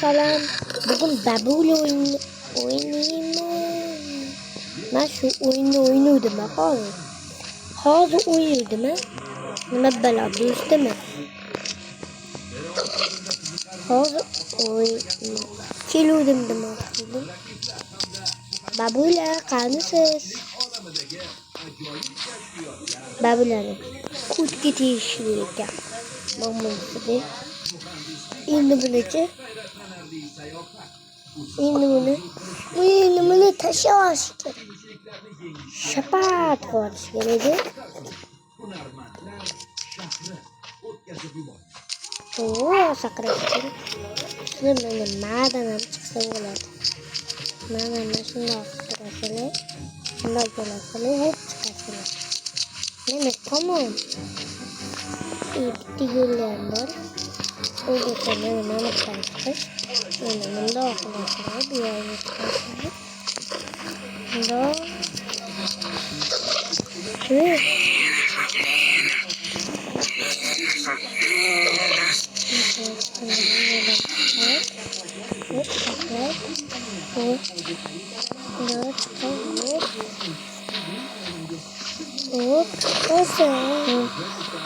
Aleykümselam. Bugün babul oynayayım. Ben şu oyunu oynuyordum ha. Hazır oynuyordum ha. Nima bela do'sti mi? Hazır oyun. Keluvdim demoqchidim. Babula qanisiz? Babulani kutga tegishli ekan. Mamasiga. Endi bunachi. Endi buni tashlash kerak. Shapat qilish kerak edi. Oo, sakrash kerak. Shuni mana madan ham chiqsa bo'ladi. Mana shundoq qilsalar, shundoq bo'lasalar, hop chiqasalar. Mana tamom. Bitta yo'llar bor. O bo'lsa mana chiqish. Mana bundoq qilasalar, bu yerga chiqasalar. Bundoq.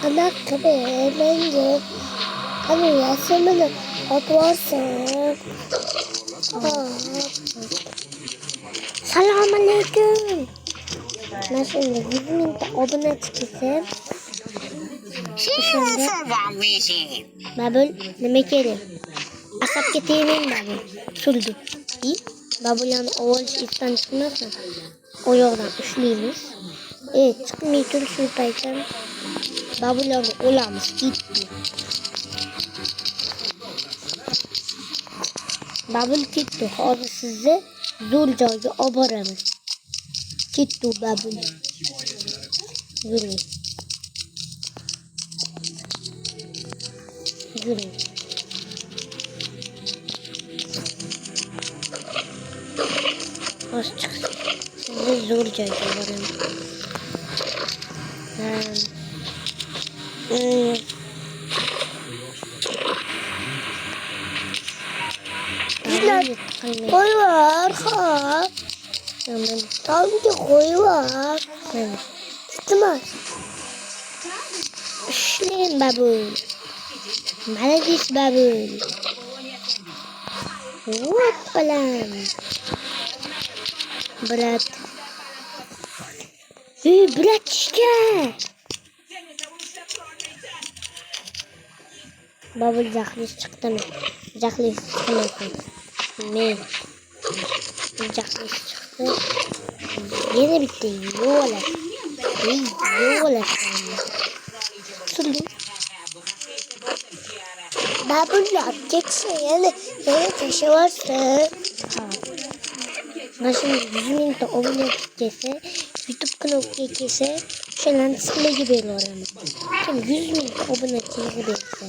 Anak bence hani yaşamını atlarsın. Selamünaleyküm. Ben şimdi 100.000 abone çıkırsam. Babul nima kerak? Asabga tegmang babul. Suldi. Babulani ovolish esdan chiqmasin. Oyoqdan ushlaymiz. Chiqmay tur shu paytda babularni olamiz. Ketdi. Babul ketdi. Hozir sizni zo'r joyga olib boramiz. Ketdi babul. Yuring. Yuring. Az çıksın. Size zor joyga boraman. Koy var ha. Tamam koy var. Tamam. Şleyin babul. Maladies babul. Hoppalam. Brat. Bratishka. Babul jahlis chiqdimi? Jahlis chiqmasin. Men jahlis chiqdi. Yana bitta yo'l. Yo'l. Suldi. Babul ketsa yana tashlaversin. Mana shuni 100.000 ta obuna kelsa, YouTube kanaliga kelsa, o'shalarni sizlarga beraman. Kim 100.000 ta obuna kelsa bersa.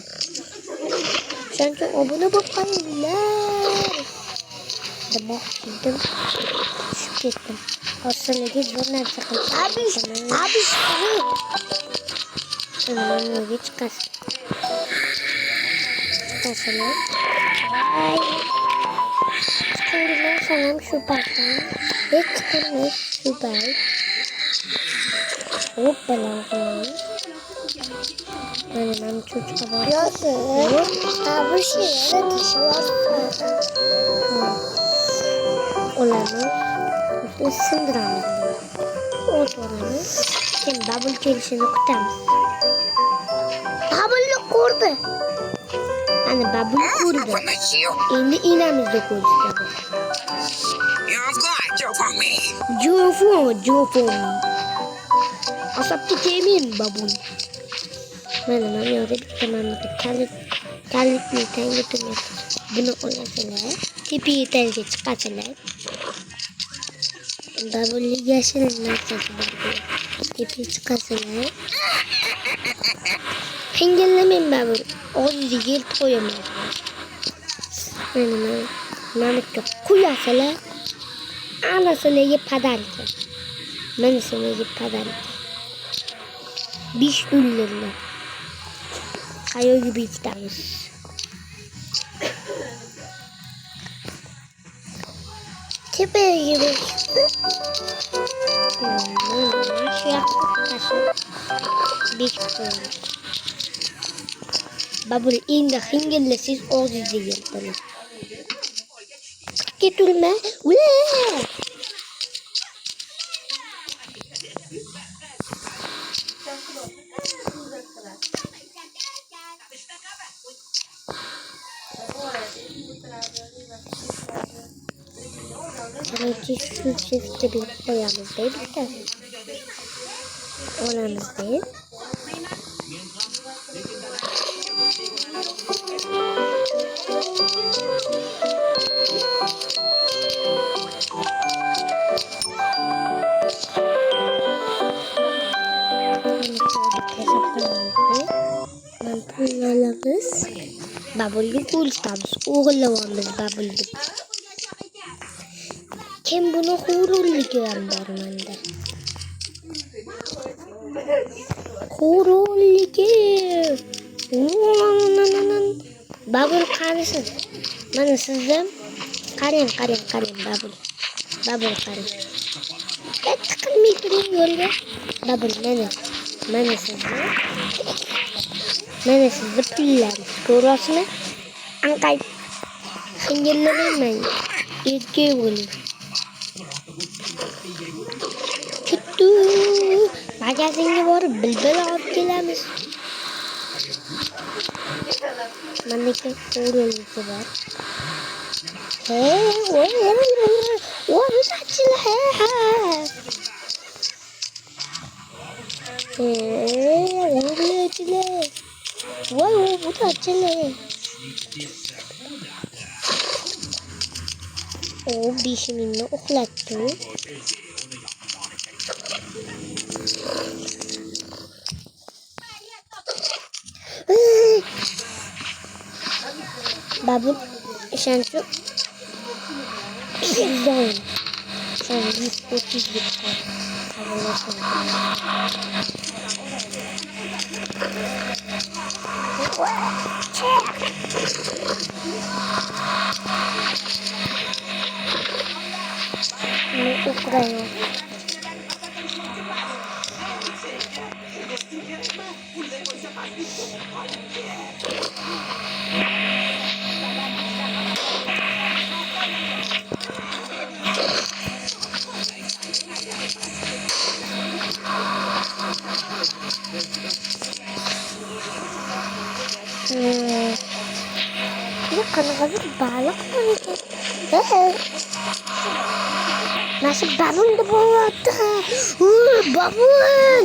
O'shancha obuna bo'lib qolinglar. Demoqchidim. Tushib ketdim. Hozirlarga bir narsa qilib. Abish. Mana chiqasan. Chiqasalar. Chiqinglar sanam shu paytdan. Chiqamiz shu payt. Hoppala qilamiz. Mana cho'chqa bor. Abish yana tashlaversin. Ularni sindiramiz. O'tiramiz. Keyin babul kelishini kutamiz. Babulni ko'rdi. Ana babul ko'rdi. Endi inamizda ko'rishadi. Jofon. Asabga tegmaymi babul? Mana yo'lda bitta mamlakat kalitni tanga turmaydi. Buni olasalar, tepaga talga chiqasalar. Babulni yashil narsasi bor. Tepaga chiqasalar. Qingillamang babul. Og'ziga yelib qo'yaman. Mana mamlakatga quyasalar. Anasalarga padarka. Mana sizlarga padarka. 5 dollarlar. Qayerga bekitamiz? Kepeği gibi çıktı. Şu yaptık taşı. Bir koyalım. Babul indi hingellesiz oğuz izleyin bana. Getirme. Ule! Belki şu çifte bir koyamız değil mi? Olamız değil. Mantılarımız babulü kultamız. Oğullamamız babulü. Kim bunu hurullu göndermende? Hurullu babul karısın. Bana sızım. Karim babul. Babul karim. Ben tıkılmayı durayım yolda. Babul Mana sizni pullarni ko'rasizmi? Anqay xingillamayman. Erkak bo'ling. Kettu. Magazinga borib bilbil olib kelamiz. Mandagi o'rinlisi bor. Wow, bu da açılıyor. O bişimini uxlattı. Babul şansı güzel. Sen 130 lira. Ukrayna. Ini kadang-kadang balak nih. Masih babun di bawah tuh. Babun.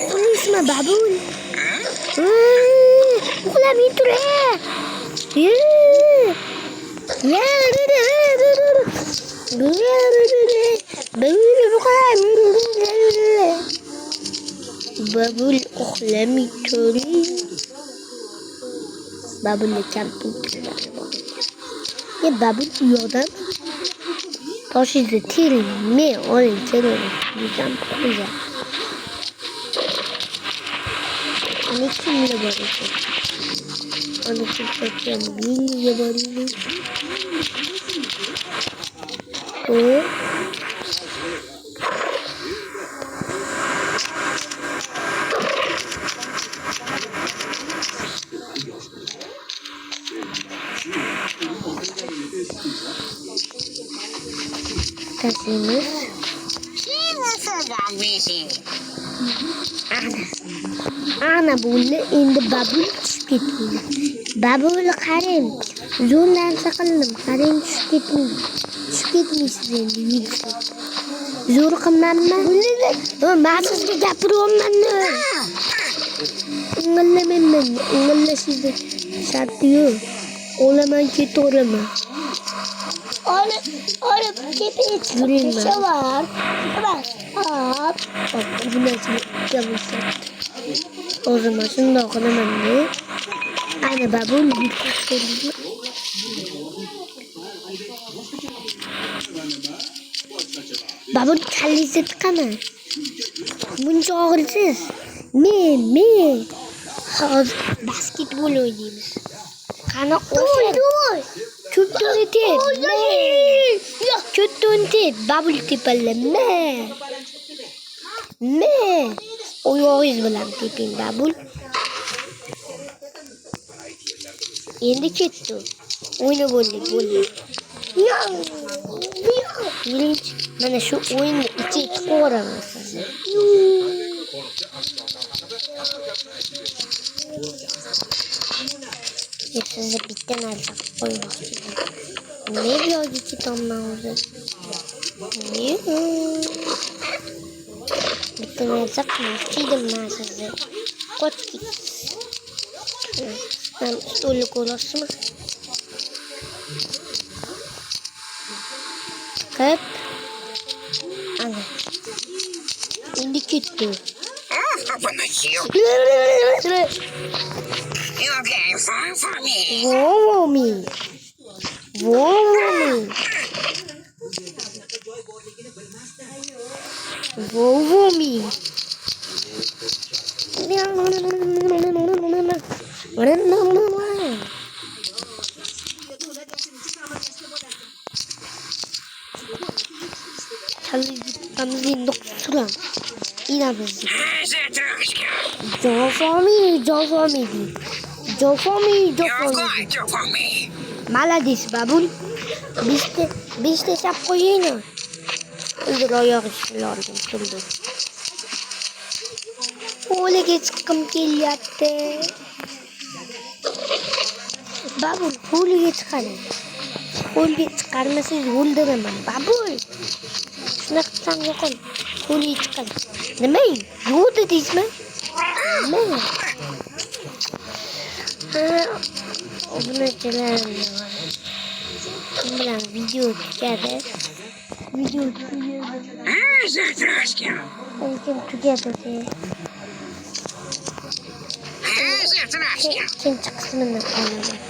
Ini semua babun. Bukan itu deh. Babul uxlami turing. Babul camping. Ya babul yo'dan toshida tering. Men oling keling. Bizam qo'ya. Ana kimga bor ekan? Ana kimga menga bor ekan? Kasihnya ana boleh indi babul tushib babul qaring zo'rdan chaqildim qaring tushib ketmaysiz endi yigitlar zo'r qilmanmi men sizga gapiryapman o'ng'illamayman o'ng'illashingni sharti yo'q o'laman ketaveraman Olip tepeye çıkışı var. Bak. Bak bu nasıl yapmışlar. O zaman şimdi okudum anne. Anne babam bir söyledi. Babam kellesi tıkanı. Bunca ağrısız. Me. Basketbol oynayayım. Qani o'sha Kötünte babul tepalama. Ne? Oyog'ingiz bilan teping babul. Endi ketdi. O'ynab bo'ldi. Birinchi mana shu o'yinni ichiga chiqaboraman sizni. Sizni bitta narsa qo'ymoqchi edim. Ne yo'lga ketolman o'zi? Bitta narsa qilmoqchi edim men sizni. Qochib ketdingiz. Ben stolni ko'rasizmi? Chiqib. Ana. Endi ketdi. Vovo me. Çalıcıklarımızı noktulam. İnanırız. Jofomi. Malades babul. Bizde sap koyunu. Öldür ayak işlerdim turdu. Öyle çıkım geliyattı. Babul öyle çıkarım. Öyle çıkarmasız öldüremem babul. Şuna kısan yokun. Öyle çıkarım. Demeyin. Yok dediniz mi? Demeyin. Obunachilar bilan video tugadi. Video tugadi. Ikkinchi qismini olaman.